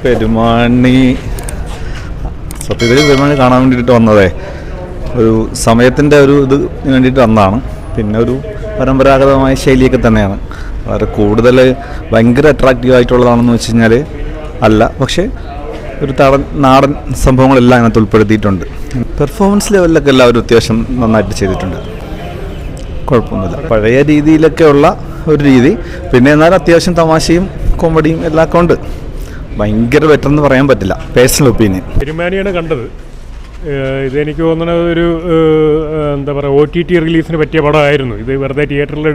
പെരുമാണി സത്യത്തിൽ പെരുമാണി കാണാൻ വേണ്ടിയിട്ട് വന്നതേ ഒരു സമയത്തിൻ്റെ ഒരു ഇത് വേണ്ടിയിട്ട് വന്നതാണ്. പിന്നെ ഒരു പരമ്പരാഗതമായ ശൈലിയൊക്കെ തന്നെയാണ്. വളരെ കൂടുതൽ ഭയങ്കര അട്രാക്റ്റീവ് ആയിട്ടുള്ളതാണെന്ന് വെച്ച് കഴിഞ്ഞാൽ അല്ല, പക്ഷേ ഒരു നാടൻ സംഭവങ്ങളെല്ലാം അതിനകത്ത് ഉൾപ്പെടുത്തിയിട്ടുണ്ട്. പെർഫോമൻസ് ലെവലിലൊക്കെ എല്ലാവരും അത്യാവശ്യം നന്നായിട്ട് ചെയ്തിട്ടുണ്ട്, കുഴപ്പമൊന്നുമില്ല. പഴയ രീതിയിലൊക്കെ ഉള്ള ഒരു രീതി, പിന്നെ എന്നാലും അത്യാവശ്യം തമാശയും കോമഡിയും എല്ലാം ഉണ്ട്. ഭയങ്കര ബെറ്റർ എന്ന് പറയാൻ പറ്റില്ല, പേഴ്സണൽ ഒപ്പീനിയൻ. പെരുമാനിയാണ് കണ്ടത്. ഇതെനിക്ക് തോന്നുന്നത് ഒരു എന്താ പറയുക OTT റിലീസിന് പറ്റിയ പടമായിരുന്നു. ഇത് വെറുതെ തിയേറ്ററിൽ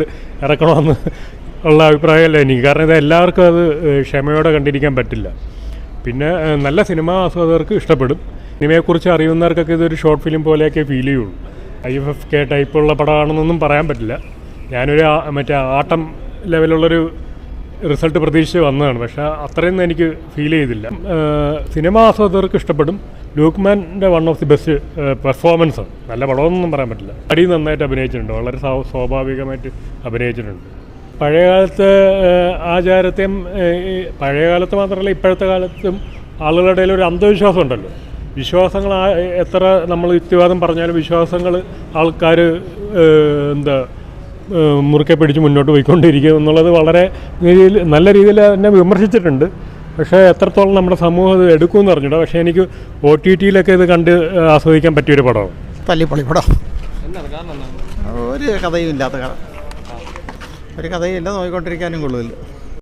ഇറക്കണമെന്ന് ഉള്ള അഭിപ്രായമല്ല എനിക്ക്. കാരണം ഇത് എല്ലാവർക്കും അത് ക്ഷമയോടെ കണ്ടിരിക്കാൻ പറ്റില്ല. പിന്നെ നല്ല സിനിമാ ആസ്വാദകർക്ക് ഇഷ്ടപ്പെടും. സിനിമയെക്കുറിച്ച് അറിയുന്നവർക്കൊക്കെ ഇതൊരു ഷോർട്ട് ഫിലിം പോലെയൊക്കെ ഫീൽ ചെയ്യുള്ളൂ. IFFK ടൈപ്പുള്ള പടമാണെന്നൊന്നും പറയാൻ പറ്റില്ല. ഞാനൊരു മറ്റേ ആട്ടം ലെവലുള്ളൊരു റിസൾട്ട് പ്രതീക്ഷിച്ച് വന്നതാണ്, പക്ഷേ അത്രയൊന്നും എനിക്ക് ഫീൽ ചെയ്തില്ല. സിനിമാ ആസ്വാദകർക്ക് ഇഷ്ടപ്പെടും. ലൂക്ക്മാൻ്റെ വൺ ഓഫ് ദി ബെസ്റ്റ് പെർഫോമൻസാണ്. നല്ല പടമൊന്നും പറയാൻ പറ്റില്ല. അടി നന്നായിട്ട് അഭിനയിച്ചിട്ടുണ്ട്, വളരെ സ്വാഭാവികമായിട്ട് അഭിനയിച്ചിട്ടുണ്ട്. പഴയകാലത്തെ ആചാരത്തെയും പഴയകാലത്ത് മാത്രമല്ല ഇപ്പോഴത്തെ കാലത്തും ആളുകളുടെ ഇടയിൽ ഒരു അന്ധവിശ്വാസം ഉണ്ടല്ലോ. വിശ്വാസങ്ങൾ എത്ര നമ്മൾ യുക്തിവാദം പറഞ്ഞാലും വിശ്വാസങ്ങൾ ആൾക്കാർ മുറുക്കെ പിടിച്ച് മുന്നോട്ട് പോയിക്കൊണ്ടിരിക്കും എന്നുള്ളത് വളരെ നല്ല രീതിയിൽ തന്നെ വിമർശിച്ചിട്ടുണ്ട്. പക്ഷേ എത്രത്തോളം നമ്മുടെ സമൂഹം ഇത് എടുക്കുമെന്ന് അറിഞ്ഞില്ല. പക്ഷേ എനിക്ക് OTTയിലൊക്കെ ഇത് കണ്ട് ആസ്വദിക്കാൻ പറ്റിയൊരു പടമാണ്. തല്ലിപ്പൊളി പടം. ഒരു കഥയും ഇല്ലാത്ത കഥ, ഒരു കഥയും ഇല്ല, നോക്കിക്കൊണ്ടിരിക്കാനും കൊള്ളില്ല.